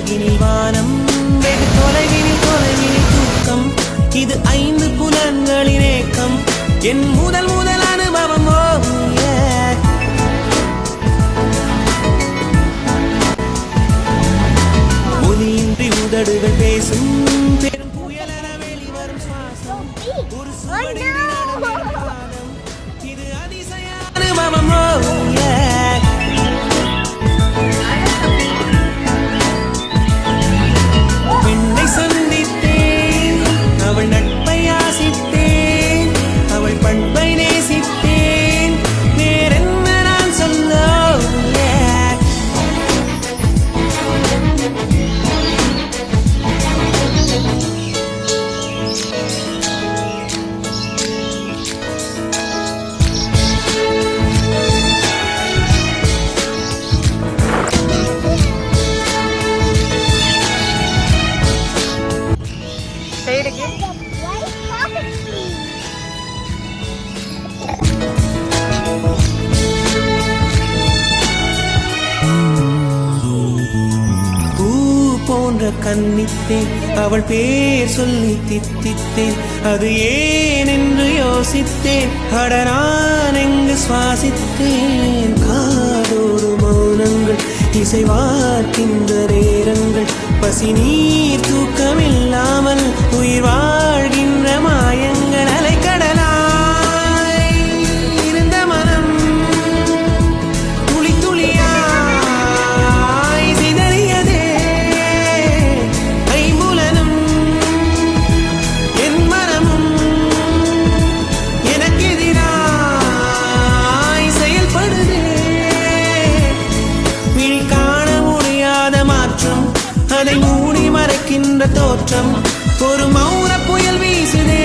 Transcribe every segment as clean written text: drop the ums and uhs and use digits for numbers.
அருகினில் வானம், வெகு தொலைவினில் தொலைவினில் தூக்கம். இது 5 புலன்களின் ஏக்கம், என் முதல் முதல் அனுபவம். ஒலியின்றி உதடுகள் பேசும் பெரும் புயலென வெளிவரும் சுவாசம், ஒரு சுவடில் நடந்தேறும் பாதம். இது அதிசய அனுபவம். பெண்ணை சந்தித்தேன், அவள் நட்பை ஆசித்தேன், அவள் பண்பை நேசித்தேன், வேறென்ன நான் சொல்ல. போன்ற கன்னித்தேன், அவள் பேர் சொல்லி தித்தித்தேன், அது ஏன் என்று யோசித்தேன். அட நான் எங்கு சுவாசித்தேன். காதோடு மௌனங்கள், இசைவார்க்கின்ற நேரங்கள், பசி நீர் தூக்கமில்லாமல் உயிர் வாழ்கின்ற மாயங்கள். அலைக்கடலாய் இருந்த மனம் துளி துளியாய் சிதறியதே. ஐம்புலனும் என் மனமும் எனக்கெதிராய் செயல்படுதே. விழி காண முடியாத மாற்றம், அதை மூடி மறைக்கின்ற தோற்றம். ஒரு மௌன புயல் வீசுதே,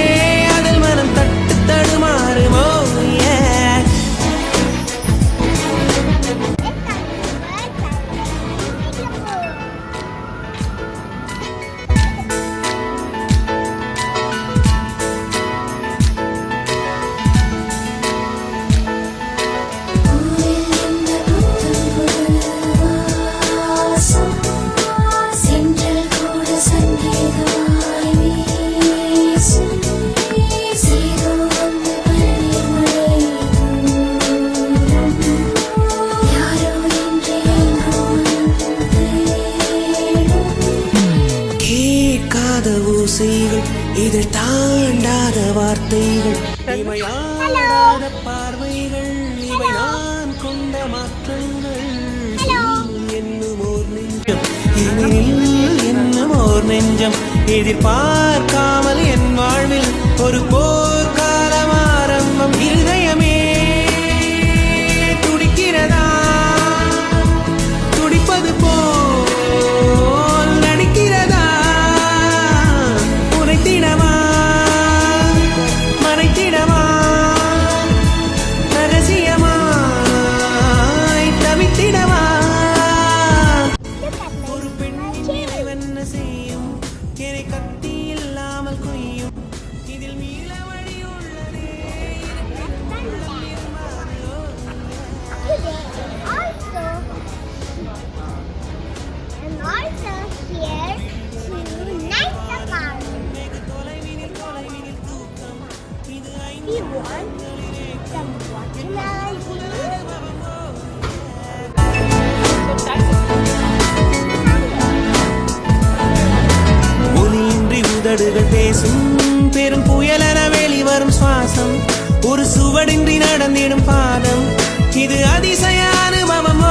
அதில் மனம் தட்டு தடுமாறுமோ. ஓசைகள், இதில் தாண்டாத வார்த்தைகள், இமையாடாத பார்வைகள், இவை நான் கொண்ட மாற்றங்கள். என்னும் ஓர் நெஞ்சம், என்னும் ஓர் நெஞ்சம், எதிர்பார்க்காமல் என் வாழ்வில் ஒரு போர்க்காலம் ஆரம்பம். இருதயமே துடிக்கிறதா, துடிப்பது போல் நடிக்கிறதா. உரைத்திடவா, மறைத்திடவா, ரகசியமாய் தவித்திடவா. ஒரு பெண்ணின் நினைவென்ன செய்யும், என்னை கத்தி இல்லாமல் கொய்யும். இதில் மீள வழி உள்ளதே. ஒலியின்றி உதடுகள் பேசும் பெரும் புயலென வெளிவரும் சுவாசம், ஒரு சுவடின்றி நடந்திடும் பாதம். இது அதிசய அனுபவம்.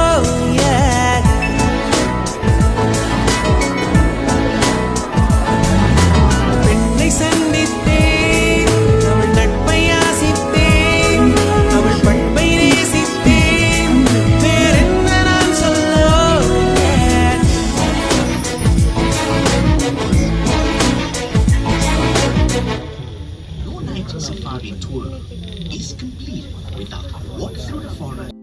பெண்ணை சந்தித்தேன், அவள் நட்பை ஆசித்தேன், அவள் பண்பை நேசித்தேன், வேறென்ன நான் சொல்ல. No night safari tour is complete without walk through the forest.